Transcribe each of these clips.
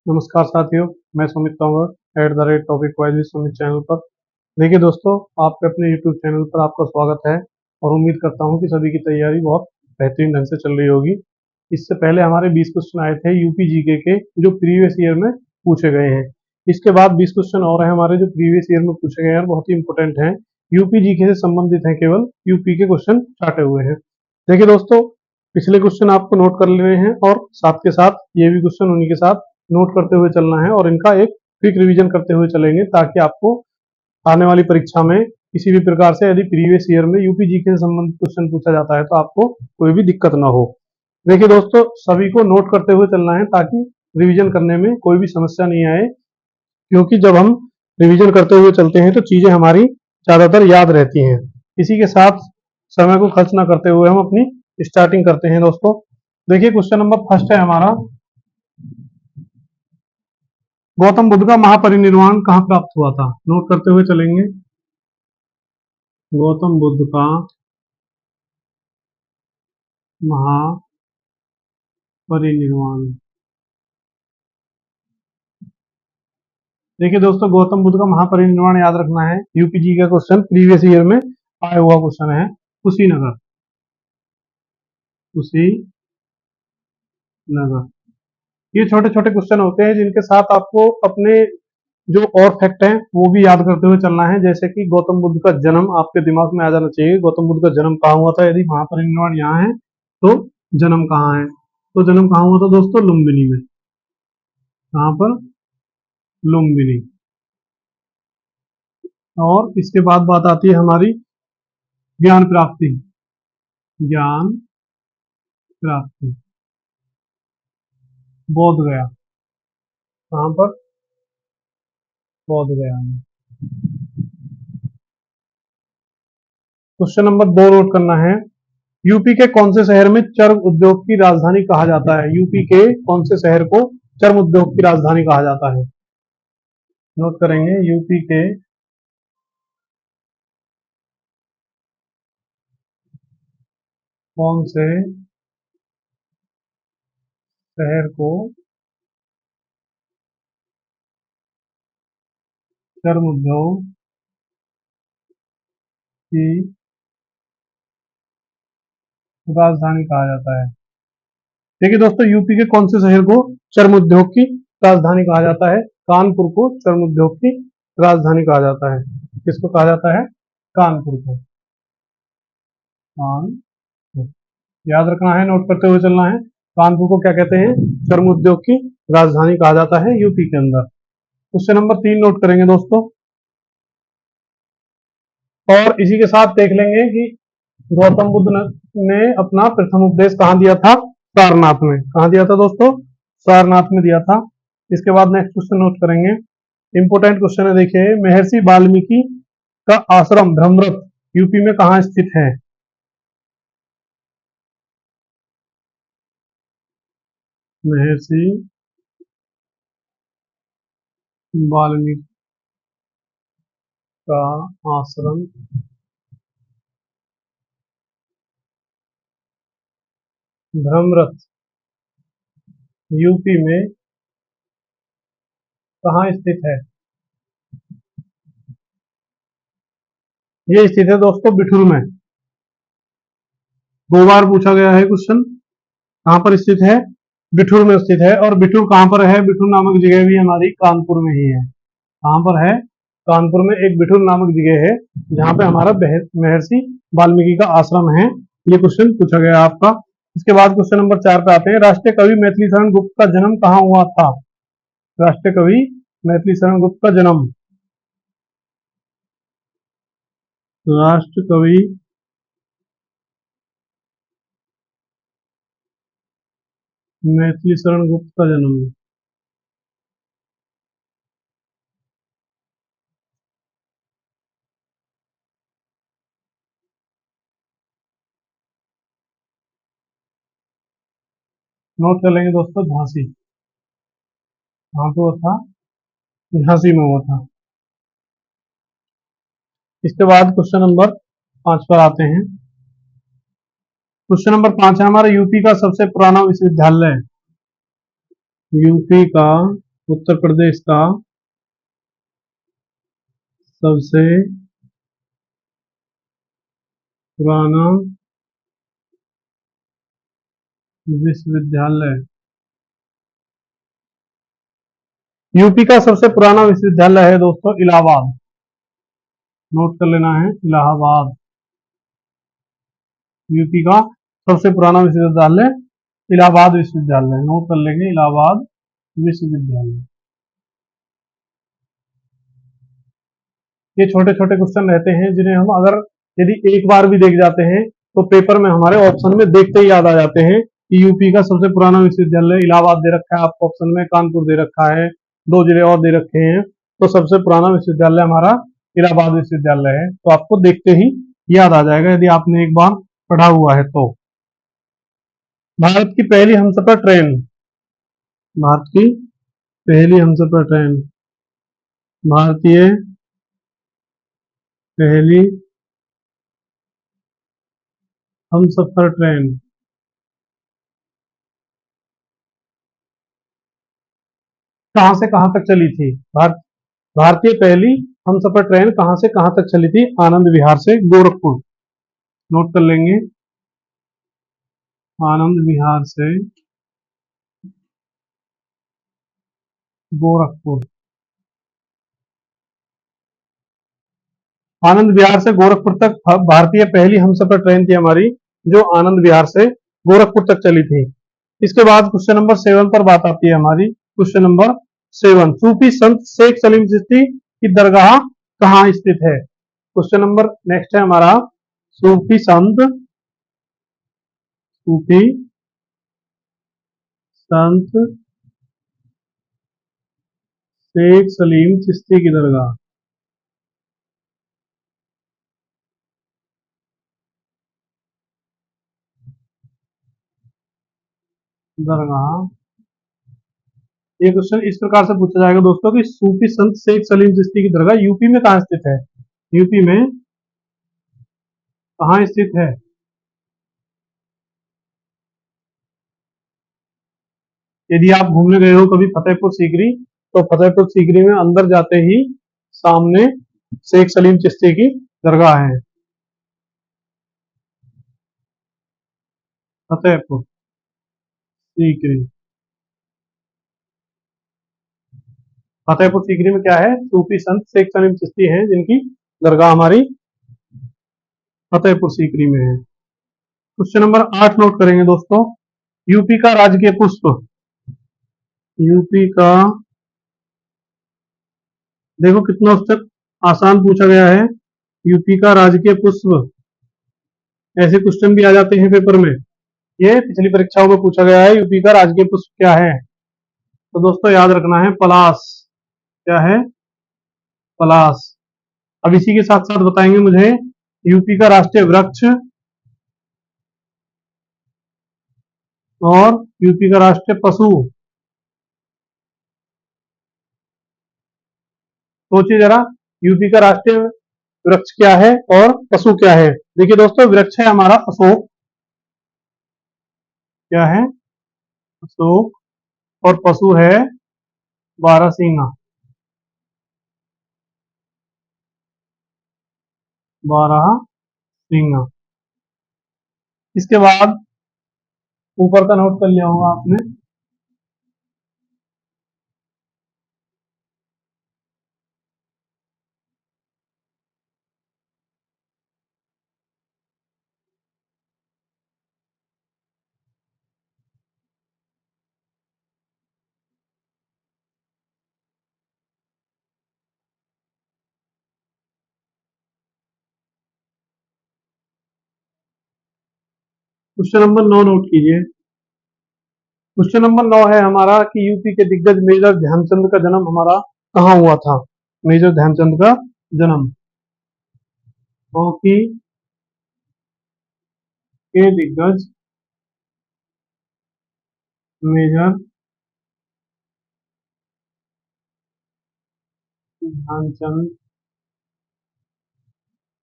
नमस्कार साथियों, मैं Sumit Tomar @topic wise with Sumit channel पर। देखिए दोस्तों, आपके अपने यूट्यूब चैनल पर आपका स्वागत है और उम्मीद करता हूं कि सभी की तैयारी बहुत बेहतरीन ढंग से चल रही होगी। इससे पहले हमारे 20 क्वेश्चन आए थे यूपी जीके के, जो प्रीवियस ईयर में पूछे गए हैं। इसके बाद 20 क्वेश्चन और हैं हमारे, जो प्रीवियस ईयर में पूछे गए हैं और बहुत ही इंपॉर्टेंट हैं। यूपी जीके से संबंधित हैं, केवल यूपी के क्वेश्चन छाटे हुए हैं। देखिए दोस्तों, पिछले क्वेश्चन आपको नोट कर लेने हैं और साथ के साथ ये भी क्वेश्चन उन्हीं के साथ नोट करते हुए चलना है और इनका एक क्विक रिवीजन करते हुए चलेंगे, ताकि आपको आने वाली परीक्षा में किसी भी प्रकार से यदि प्रीवियस ईयर में यूपी जीके से संबंधित क्वेश्चन पूछा जाता है तो आपको कोई भी दिक्कत ना हो। देखिए दोस्तों, सभी को नोट करते हुए चलना है ताकि रिवीजन करने में कोई भी समस्या नहीं आए, क्योंकि जब हम रिवीजन करते हुए चलते हैं तो चीजें हमारी ज्यादातर याद रहती हैं। इसी के साथ समय को खर्च ना करते हुए हम अपनी स्टार्टिंग करते हैं दोस्तों। देखिए, क्वेश्चन नंबर फर्स्ट है हमारा, गौतम बुद्ध का महापरिनिर्वाण कहाँ प्राप्त हुआ था? नोट करते हुए चलेंगे। गौतम बुद्ध का महापरिनिर्वाण। देखिए दोस्तों, गौतम बुद्ध का महापरिनिर्वाण याद रखना है। यूपीजी का क्वेश्चन प्रीवियस ईयर में आया हुआ क्वेश्चन है। कुशीनगर, कुशीनगर। ये छोटे छोटे क्वेश्चन होते हैं जिनके साथ आपको अपने जो और फैक्ट हैं वो भी याद करते हुए चलना है। जैसे कि गौतम बुद्ध का जन्म आपके दिमाग में आ जाना चाहिए। गौतम बुद्ध का जन्म कहाँ हुआ था? यदि महापरिनिर्वाण यहाँ है तो जन्म कहाँ है? तो जन्म कहाँ हुआ था दोस्तों? लुम्बिनी में। कहाँ पर? लुम्बिनी। और इसके बाद बात आती है हमारी ज्ञान प्राप्ति। ज्ञान प्राप्ति बोध गया। कहाँ पर? बोध गया में। क्वेश्चन नंबर 2 नोट करना है। यूपी के कौन से शहर में चर्म उद्योग की राजधानी कहा जाता है? यूपी के कौन से शहर को चर्म उद्योग की राजधानी कहा जाता है? नोट करेंगे। यूपी के कौन से शहर को चर्म उद्योग की राजधानी कहा जाता है? देखिए दोस्तों, यूपी के कौन से शहर को चर्म उद्योग की राजधानी कहा जाता है? कानपुर को चर्म उद्योग की राजधानी कहा जाता है। किसको कहा जाता है? कानपुर को। कानपुर याद रखना है, नोट करते हुए चलना है। कानपुर को क्या कहते हैं? चर्म उद्योग की राजधानी कहा जाता है यूपी के अंदर। क्वेश्चन नंबर 3 नोट करेंगे दोस्तों, और इसी के साथ देख लेंगे कि गौतम बुद्ध ने अपना प्रथम उपदेश कहाँ दिया था? सारनाथ में। कहाँ दिया था दोस्तों? सारनाथ में दिया था। इसके बाद नेक्स्ट क्वेश्चन नोट करेंगे। इंपोर्टेंट क्वेश्चन है, देखिए, महर्षि वाल्मीकि का आश्रम ब्रह्मरथ यूपी में कहाँ स्थित है? महर्षि वाल्मीकि का आश्रम ब्रह्मरथ यूपी में कहाँ स्थित है? ये स्थित है दोस्तों बिठूर में। 2 बार पूछा गया है क्वेश्चन। कहाँ पर स्थित है? बिठूर में स्थित है। और बिठूर कहाँ पर है? बिठूर नामक जगह भी हमारी कानपुर में ही है। कहाँ पर है? कानपुर में एक बिठूर नामक जगह है जहाँ पे हमारा महर्षि वाल्मीकि का आश्रम है। ये क्वेश्चन पूछा गया आपका। इसके बाद क्वेश्चन नंबर 4 पे आते हैं। राष्ट्रीय कवि मैथिली शरण गुप्त का जन्म कहाँ हुआ था? राष्ट्रीय कवि मैथिली शरण गुप्त का जन्म। राष्ट्र कवि मैथिली शरण गुप्त का जन्म नोट कर लेंगे दोस्तों। झांसी। कहाँ पे हुआ था? झांसी में हुआ था। इसके बाद क्वेश्चन नंबर 5 पर आते हैं। क्वेश्चन नंबर 5 है हमारा, यूपी का सबसे पुराना विश्वविद्यालय। यूपी का उत्तर प्रदेश का सबसे पुराना विश्वविद्यालय। यूपी का सबसे पुराना विश्वविद्यालय है दोस्तों इलाहाबाद। नोट कर लेना है, इलाहाबाद। यूपी का सबसे पुराना विश्वविद्यालय इलाहाबाद विश्वविद्यालय। नोट कर लेंगे, इलाहाबाद विश्वविद्यालय। ये छोटे छोटे क्वेश्चन रहते हैं जिन्हें हम अगर यदि एक बार भी देख जाते हैं तो पेपर में हमारे ऑप्शन में देखते ही याद आ जाते हैं कि यूपी का सबसे पुराना विश्वविद्यालय इलाहाबाद दे रखा है आपको ऑप्शन में, कानपुर दे रखा है, दो जिले और दे रखे हैं, तो सबसे पुराना विश्वविद्यालय हमारा इलाहाबाद विश्वविद्यालय है। तो आपको देखते ही याद आ जाएगा यदि आपने एक बार पढ़ा हुआ है तो। भारत की पहली हमसफर ट्रेन। भारत की पहली हमसफर ट्रेन, भारतीय पहली हमसफर ट्रेन कहां से कहां तक चली थी? भारतीय पहली हमसफर ट्रेन कहां से कहां तक चली थी? आनंद विहार से गोरखपुर। नोट कर लेंगे, आनंद विहार से गोरखपुर। आनंद विहार से गोरखपुर तक भारतीय पहली हमसफर ट्रेन थी हमारी, जो आनंद विहार से गोरखपुर तक चली थी। इसके बाद क्वेश्चन नंबर 7 पर बात आती है हमारी। क्वेश्चन नंबर 7, सूफी संत शेख सलीम चिश्ती की दरगाह कहाँ स्थित है? क्वेश्चन नंबर नेक्स्ट है हमारा, सूफी संत शेख सलीम चिश्ती की दरगाह। दरगाह, ये क्वेश्चन इस प्रकार से पूछा जाएगा दोस्तों कि सूफी संत शेख सलीम चिश्ती की दरगाह यूपी में कहाँ स्थित है? यूपी में कहाँ स्थित है? यदि आप घूमने गए हो कभी फतेहपुर सीकरी, तो फतेहपुर सीकरी में अंदर जाते ही सामने शेख सलीम चिश्ती की दरगाह है। फतेहपुर सीकरी, फतेहपुर सीकरी में क्या है? सूफी संत शेख सलीम चिश्ती हैं जिनकी दरगाह हमारी फतेहपुर सीकरी में है। क्वेश्चन नंबर 8 नोट करेंगे दोस्तों, यूपी का राजकीय पुष्प। यूपी का, देखो कितना उस तक आसान पूछा गया है। यूपी का राजकीय पुष्प, ऐसे क्वेश्चन भी आ जाते हैं पेपर में। ये पिछली परीक्षाओं में पूछा गया है, यूपी का राजकीय पुष्प क्या है? तो दोस्तों याद रखना है, पलाश। क्या है? पलाश। अब इसी के साथ साथ बताएंगे मुझे यूपी का राष्ट्रीय वृक्ष और यूपी का राष्ट्रीय पशु। सोचिए जरा, यूपी का राष्ट्रीय वृक्ष क्या है और पशु क्या है? देखिए दोस्तों, वृक्ष है हमारा अशोक। क्या है? अशोक। और पशु है बारहसिंगा। बारहसिंगा। इसके बाद ऊपर का नोट कर लिया होगा आपने, क्वेश्चन नंबर 9 नोट कीजिए। क्वेश्चन नंबर 9 है हमारा कि यूपी के दिग्गज मेजर ध्यानचंद का जन्म हमारा कहाँ हुआ था? मेजर ध्यानचंद का जन्म, हॉकी के दिग्गज मेजर ध्यानचंद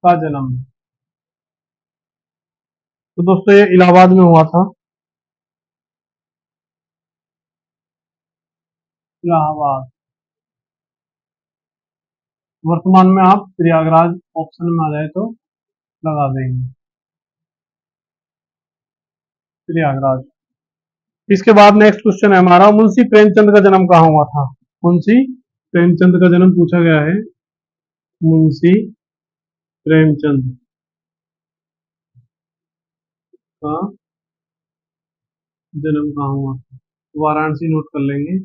का जन्म, तो दोस्तों ये इलाहाबाद में हुआ था। इलाहाबाद। वर्तमान में आप प्रयागराज ऑप्शन में आ जाए तो लगा देंगे प्रयागराज। इसके बाद नेक्स्ट क्वेश्चन है हमारा, मुंशी प्रेमचंद का जन्म कहाँ हुआ था? मुंशी प्रेमचंद का जन्म पूछा गया है। मुंशी प्रेमचंद का जन्म कहाँ हुआ था? वाराणसी नोट कर लेंगे,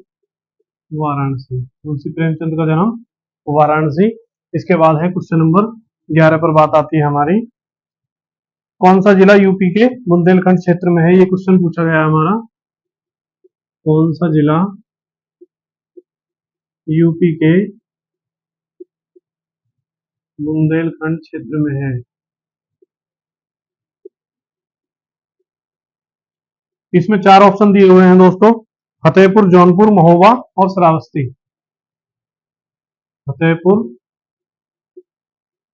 वाराणसी। मुंशी प्रेमचंद का जन्म वाराणसी। इसके बाद है क्वेश्चन नंबर 11 पर बात आती है हमारी, कौन सा जिला यूपी के बुंदेलखंड क्षेत्र में है? ये क्वेश्चन पूछा गया है हमारा, कौन सा जिला यूपी के बुंदेलखंड क्षेत्र में है? इसमें चार ऑप्शन दिए हुए हैं दोस्तों, फतेहपुर, जौनपुर, महोबा और श्रावस्ती। फतेहपुर,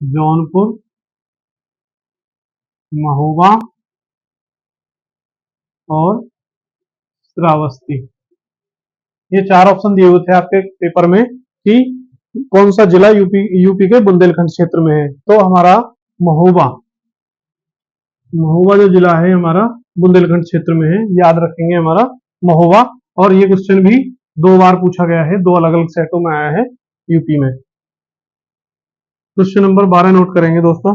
जौनपुर, महोबा और श्रावस्ती। ये चार ऑप्शन दिए हुए थे आपके पेपर में कि कौन सा जिला यूपी के बुंदेलखंड क्षेत्र में है, तो हमारा महोबा, महोबा जो जिला है हमारा बुंदेलखंड क्षेत्र में है, याद रखेंगे हमारा महोबा। और ये क्वेश्चन भी दो बार पूछा गया है, दो अलग अलग सेटों में आया है यूपी में। क्वेश्चन नंबर 12 नोट करेंगे दोस्तों,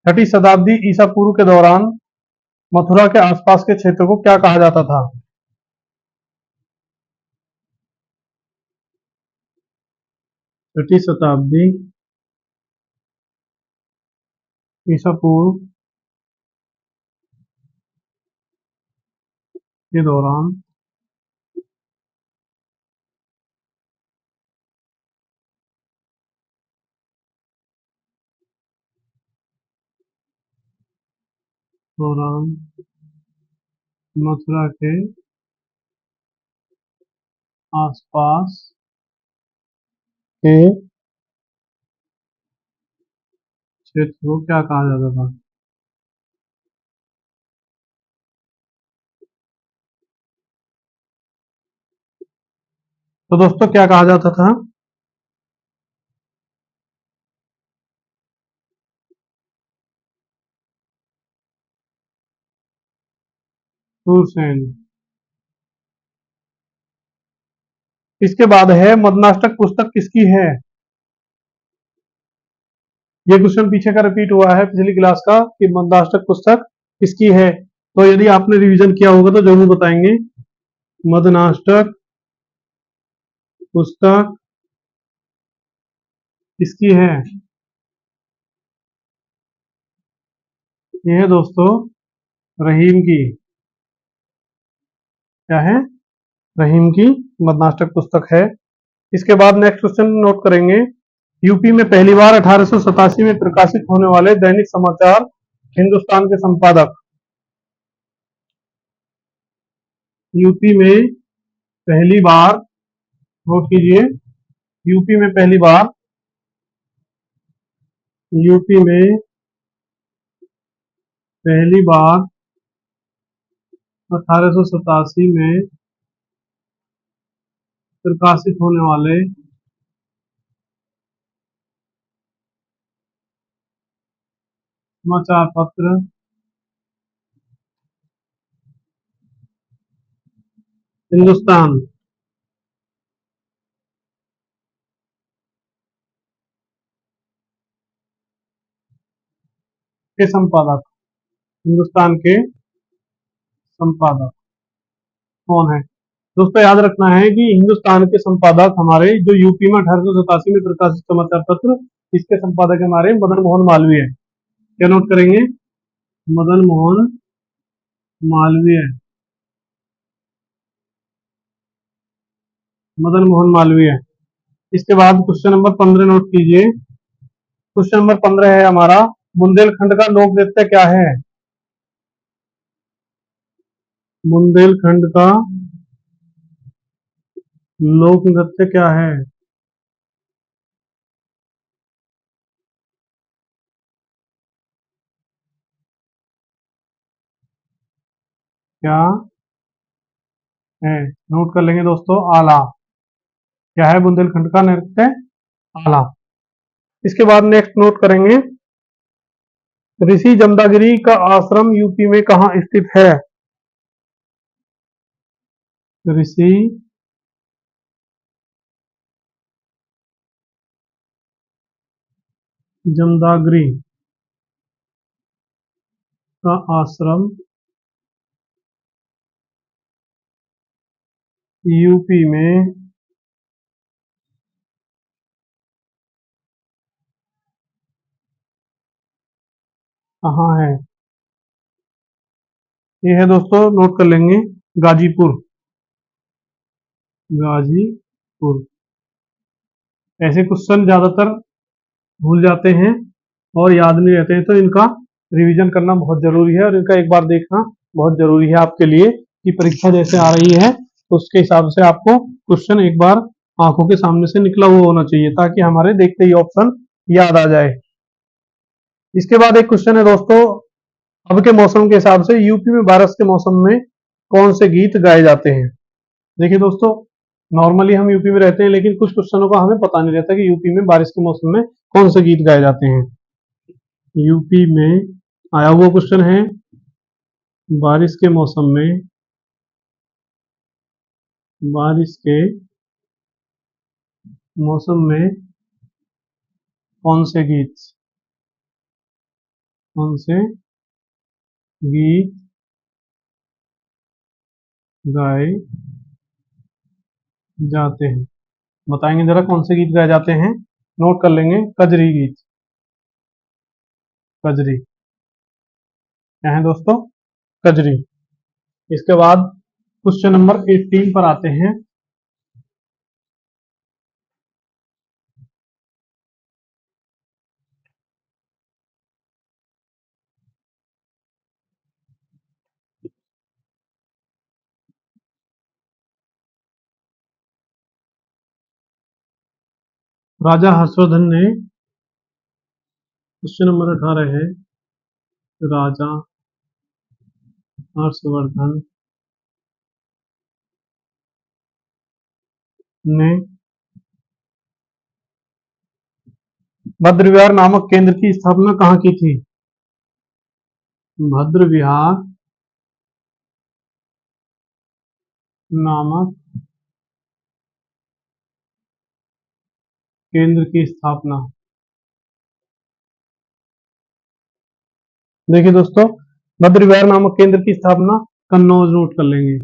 छठी शताब्दी ईसा पूर्व के दौरान मथुरा के आसपास के क्षेत्र को क्या कहा जाता था? छठी शताब्दी ईसा पूर्व के दौरान दौरान मथुरा के आसपास के क्षेत्र को क्या कहा जाता था? तो दोस्तों क्या कहा जाता था? सूरसेन। इसके बाद है, मदनाष्टक पुस्तक किसकी है? ये क्वेश्चन पीछे का रिपीट हुआ है पिछली क्लास का कि मदनाष्टक पुस्तक किसकी है, तो यदि आपने रिवीजन किया होगा तो जरूर बताएंगे। मदनाष्टक पुस्तक किसकी है? ये है दोस्तों रहीम की। क्या है? रहीम की मदनाष्टक पुस्तक है। इसके बाद नेक्स्ट क्वेश्चन नोट करेंगे, यूपी में पहली बार 1887 में प्रकाशित होने वाले दैनिक समाचार हिंदुस्तान के संपादक। यूपी में पहली बार, नोट कीजिए, यूपी में पहली बार, यूपी में पहली बार 1887 में प्रकाशित होने वाले समाचार पत्र हिंदुस्तान के संपादक, हिंदुस्तान के संपादक कौन है? दोस्तों याद रखना है कि हिंदुस्तान के संपादक हमारे जो यूपी में 1887 में प्रकाशित समाचार पत्र, इसके संपादक हमारे मदन मोहन मालवीय है। क्या नोट करेंगे? मदन मोहन मालवीय, मदन मोहन मालवीय। इसके बाद क्वेश्चन नंबर 15 नोट कीजिए। क्वेश्चन नंबर 15 है हमारा, बुंदेलखंड का लोक नृत्य क्या है? बुंदेलखंड का लोक नृत्य क्या है? क्या है? नोट कर लेंगे दोस्तों, आला। क्या है बुंदेलखंड का नृत्य? आला। इसके बाद नेक्स्ट नोट करेंगे, ऋषि जमदागिरी का आश्रम यूपी में कहाँ स्थित है? ऋषि जमदागिरी का आश्रम यूपी में कहाँ है? ये है दोस्तों, नोट कर लेंगे, गाजीपुर। गाजीपुर। ऐसे क्वेश्चन ज्यादातर भूल जाते हैं और याद नहीं रहते हैं, तो इनका रिवीजन करना बहुत जरूरी है और इनका एक बार देखना बहुत जरूरी है आपके लिए, कि परीक्षा जैसे आ रही है तो उसके हिसाब से आपको क्वेश्चन एक बार आंखों के सामने से निकला हुआ होना चाहिए, ताकि हमारे देखते ही ऑप्शन याद आ जाए। इसके बाद एक क्वेश्चन है दोस्तों, अब के मौसम के हिसाब से यूपी में बारिश के मौसम में कौन से गीत गाए जाते हैं? देखिए दोस्तों, नॉर्मली हम यूपी में रहते हैं, लेकिन कुछ क्वेश्चनों का हमें पता नहीं रहता कि यूपी में बारिश के मौसम में कौन से गीत गाए जाते हैं। यूपी में आया हुआ क्वेश्चन है, बारिश के मौसम में, बारिश के मौसम में कौन से गीत, कौन से गीत गाए जाते हैं? बताएंगे जरा कौन से गीत गाए जाते हैं? नोट कर लेंगे, कजरी गीत। कजरी। क्या है दोस्तों? कजरी। इसके बाद क्वेश्चन नंबर 18 पर आते हैं। राजा हर्षवर्धन ने, क्वेश्चन नंबर 18 है, राजा हर्षवर्धन ने भद्र विहार नामक केंद्र की स्थापना कहाँ की थी? भद्र विहार नामक केंद्र की स्थापना, देखिए दोस्तों, भद्र विहार नामक केंद्र की स्थापना कन्नौज, नोट कर लेंगे।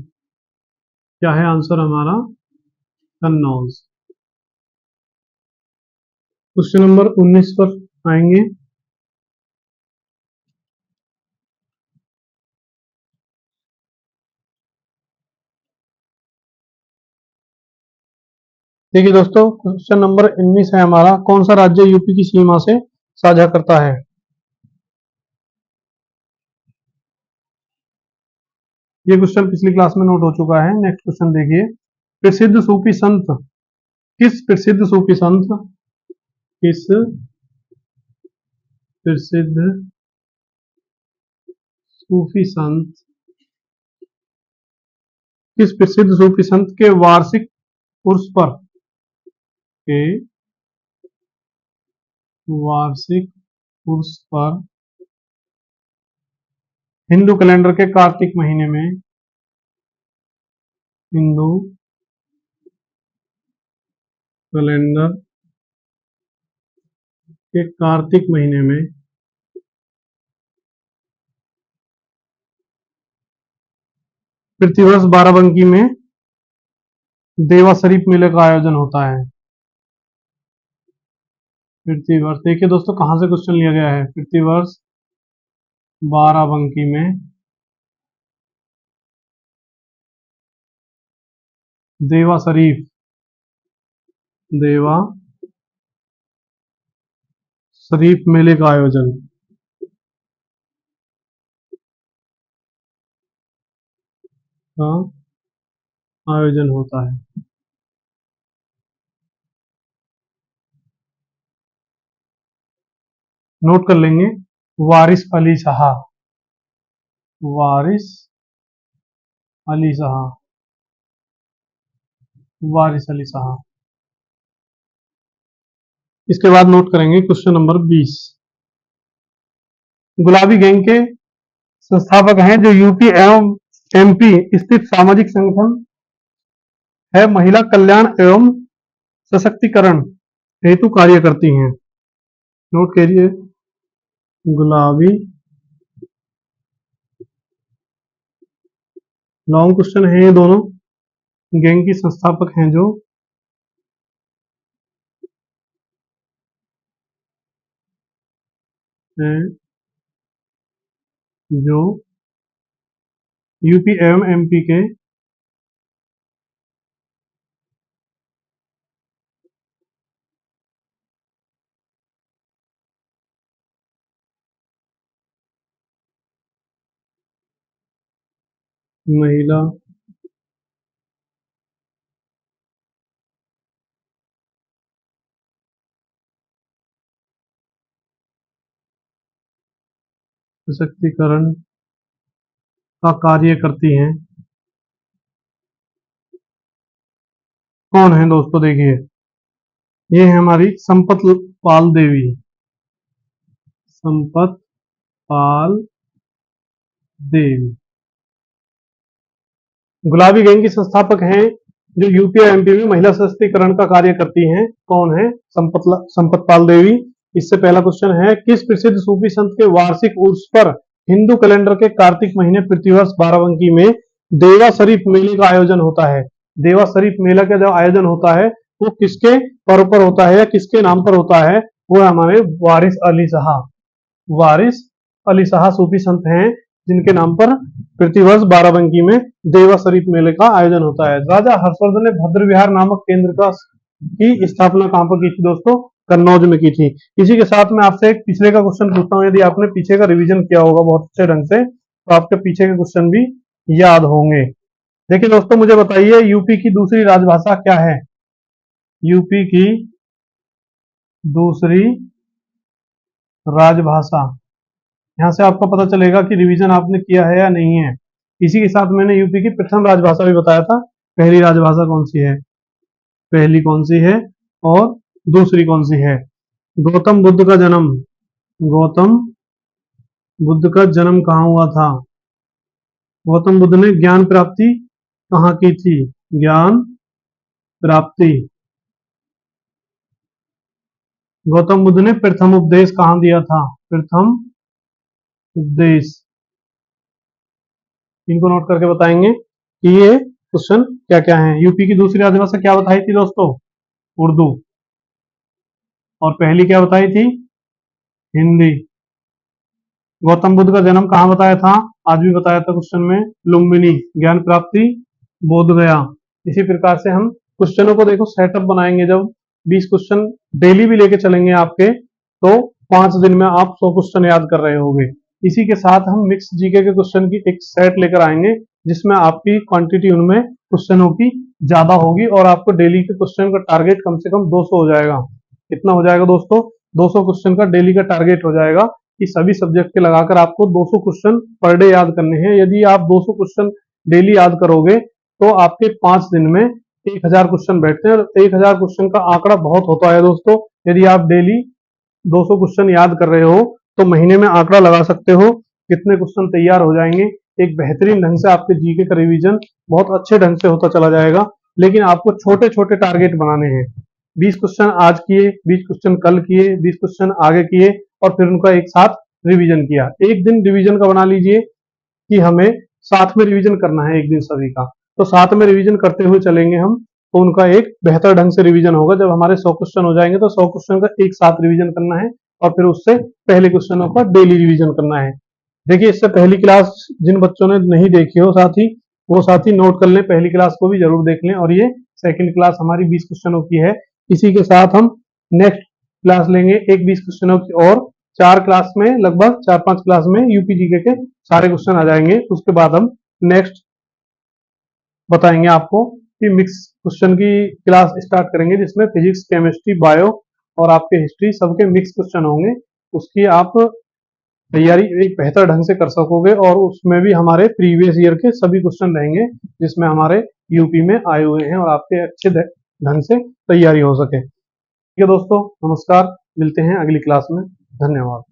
क्या है आंसर हमारा? कन्नौज। क्वेश्चन नंबर 19 पर आएंगे। देखिए दोस्तों, क्वेश्चन नंबर 19 है हमारा, कौन सा राज्य यूपी की सीमा से साझा करता है? ये क्वेश्चन पिछली क्लास में नोट हो चुका है। नेक्स्ट क्वेश्चन देखिए, प्रसिद्ध सूफी संत, किस प्रसिद्ध सूफी संत, किस प्रसिद्ध सूफी संत, किस प्रसिद्ध सूफी संत के वार्षिक उर्स पर, के वार्षिक उर्स पर हिंदू कैलेंडर के कार्तिक महीने में, हिंदू कैलेंडर के कार्तिक महीने में प्रतिवर्ष बाराबंकी में देवा शरीफ मेले का आयोजन होता है? प्रतिवर्ष, देखिए दोस्तों कहां से क्वेश्चन लिया गया है, प्रतिवर्ष बाराबंकी में देवा शरीफ, देवा शरीफ मेले का आयोजन, का आयोजन होता है। नोट कर लेंगे, वारिस अली शाह, वारिस अली शाह, वारिस अली शाह। इसके बाद नोट करेंगे क्वेश्चन नंबर 20। गुलाबी गैंग के संस्थापक हैं जो यूपी एवं एमपी स्थित सामाजिक संगठन है महिला कल्याण एवं सशक्तिकरण हेतु कार्य करती हैं। नोट करिए, गुलाबी, लॉन्ग क्वेश्चन है ये दोनों। गैंग की संस्थापक हैं जो हैं जो यूपी एवं एमपी के महिला सशक्तिकरण का कार्य करती हैं। कौन है दोस्तों, देखिए ये है हमारी संपत पाल देवी, संपत पाल देवी। गुलाबी गैंग की संस्थापक हैं जो यूपी और एमपी में महिला सशक्तिकरण का कार्य करती हैं। कौन है? संपत पाल देवी। इससे पहला क्वेश्चन है, किस प्रसिद्ध सूफी संत के वार्षिक उर्स पर हिंदू कैलेंडर के कार्तिक महीने प्रतिवर्ष बाराबंकी में देवा शरीफ मेले का आयोजन होता है? देवा शरीफ मेला का जो आयोजन होता है वो किसके पर्व पर होता है या किसके नाम पर होता है? वो हमारे वारिस अली शाह, वारिस अली शाह सूफी संत हैं जिनके नाम पर प्रतिवर्ष बाराबंकी में देवा शरीफ मेले का आयोजन होता है। राजा हर्षवर्धन ने भद्र विहार नामक केंद्र का की स्थापना कहां पर की थी दोस्तों? कन्नौज में की थी। इसी के साथ मैं आपसे एक पिछले का क्वेश्चन पूछता हूं, यदि आपने पीछे का रिवीजन किया होगा बहुत अच्छे ढंग से तो आपके पीछे के क्वेश्चन भी याद होंगे। देखिए दोस्तों, मुझे बताइए यूपी की दूसरी राजभाषा क्या है? यूपी की दूसरी राजभाषा, यहाँ से आपको पता चलेगा कि रिवीजन आपने किया है या नहीं है। इसी के साथ मैंने यूपी की प्रथम राजभाषा भी बताया था। पहली राजभाषा कौन सी है, पहली कौन सी है और दूसरी कौन सी है? गौतम बुद्ध का जन्म, गौतम बुद्ध का जन्म कहाँ हुआ था? गौतम बुद्ध ने ज्ञान प्राप्ति कहाँ की थी? ज्ञान प्राप्ति। गौतम बुद्ध ने प्रथम उपदेश कहाँ दिया था? प्रथम उपदेश। इनको नोट करके बताएंगे कि ये क्वेश्चन क्या क्या है। यूपी की दूसरी राजभाषा क्या बताई थी दोस्तों? उर्दू। और पहली क्या बताई थी? हिंदी। गौतम बुद्ध का जन्म कहाँ बताया था? आज भी बताया था क्वेश्चन में, लुम्बिनी। ज्ञान प्राप्ति बोध गया। इसी प्रकार से हम क्वेश्चनों को देखो सेटअप बनाएंगे। जब 20 क्वेश्चन डेली भी लेके चलेंगे आपके, तो 5 दिन में आप 100 क्वेश्चन याद कर रहे होंगे। इसी के साथ हम मिक्स जीके के क्वेश्चन की एक सेट लेकर आएंगे जिसमें आपकी क्वांटिटी उनमें क्वेश्चनों की ज्यादा होगी और आपको डेली के क्वेश्चन का टारगेट कम से कम 200 हो जाएगा। कितना हो जाएगा दोस्तों? 200 क्वेश्चन का डेली का टारगेट हो जाएगा कि सभी सब्जेक्ट के लगाकर आपको 200 क्वेश्चन पर डे याद करने हैं। यदि आप 200 क्वेश्चन डेली याद करोगे तो आपके 5 दिन में 1000 क्वेश्चन बैठते हैं और 1000 क्वेश्चन का आंकड़ा बहुत होता है दोस्तों। यदि आप डेली 200 क्वेश्चन याद कर रहे हो तो महीने में आंकड़ा लगा सकते हो कितने क्वेश्चन तैयार हो जाएंगे। एक बेहतरीन ढंग से आपके जीके का रिवीजन बहुत अच्छे ढंग से होता चला जाएगा। लेकिन आपको छोटे छोटे टारगेट बनाने हैं। 20 क्वेश्चन आज किए, 20 क्वेश्चन कल किए, 20 क्वेश्चन आगे किए और फिर उनका एक साथ रिवीजन किया। एक दिन रिवीजन का बना लीजिए कि हमें साथ में रिवीजन करना है एक दिन सभी का, तो साथ में रिवीजन करते हुए चलेंगे हम, तो उनका एक बेहतर ढंग से रिवीजन होगा। जब हमारे 100 क्वेश्चन हो जाएंगे तो 100 क्वेश्चन का एक साथ रिवीजन करना है और फिर उससे पहले क्वेश्चनों का डेली रिवीजन करना है। देखिए, इससे पहली क्लास जिन बच्चों ने नहीं देखी हो साथी, वो साथी नोट कर लें, पहली क्लास को भी जरूर देख लें। और ये सेकंड क्लास हमारी 20 क्वेश्चनों की है। इसी के साथ हम नेक्स्ट क्लास लेंगे एक 20 क्वेश्चनों की और 4 क्लास में, लगभग 4-5 क्लास में यूपी जीके के सारे क्वेश्चन आ जाएंगे। उसके बाद हम नेक्स्ट बताएंगे आपको कि मिक्स क्वेश्चन की क्लास स्टार्ट करेंगे जिसमें फिजिक्स, केमिस्ट्री, बायो और आपके हिस्ट्री सबके मिक्स क्वेश्चन होंगे। उसकी आप तैयारी एक बेहतर ढंग से कर सकोगे, और उसमें भी हमारे प्रीवियस ईयर के सभी क्वेश्चन रहेंगे जिसमें हमारे यूपी में आए हुए हैं, और आपके अच्छे ढंग से तैयारी हो सके। ठीक है दोस्तों, नमस्कार, मिलते हैं अगली क्लास में। धन्यवाद।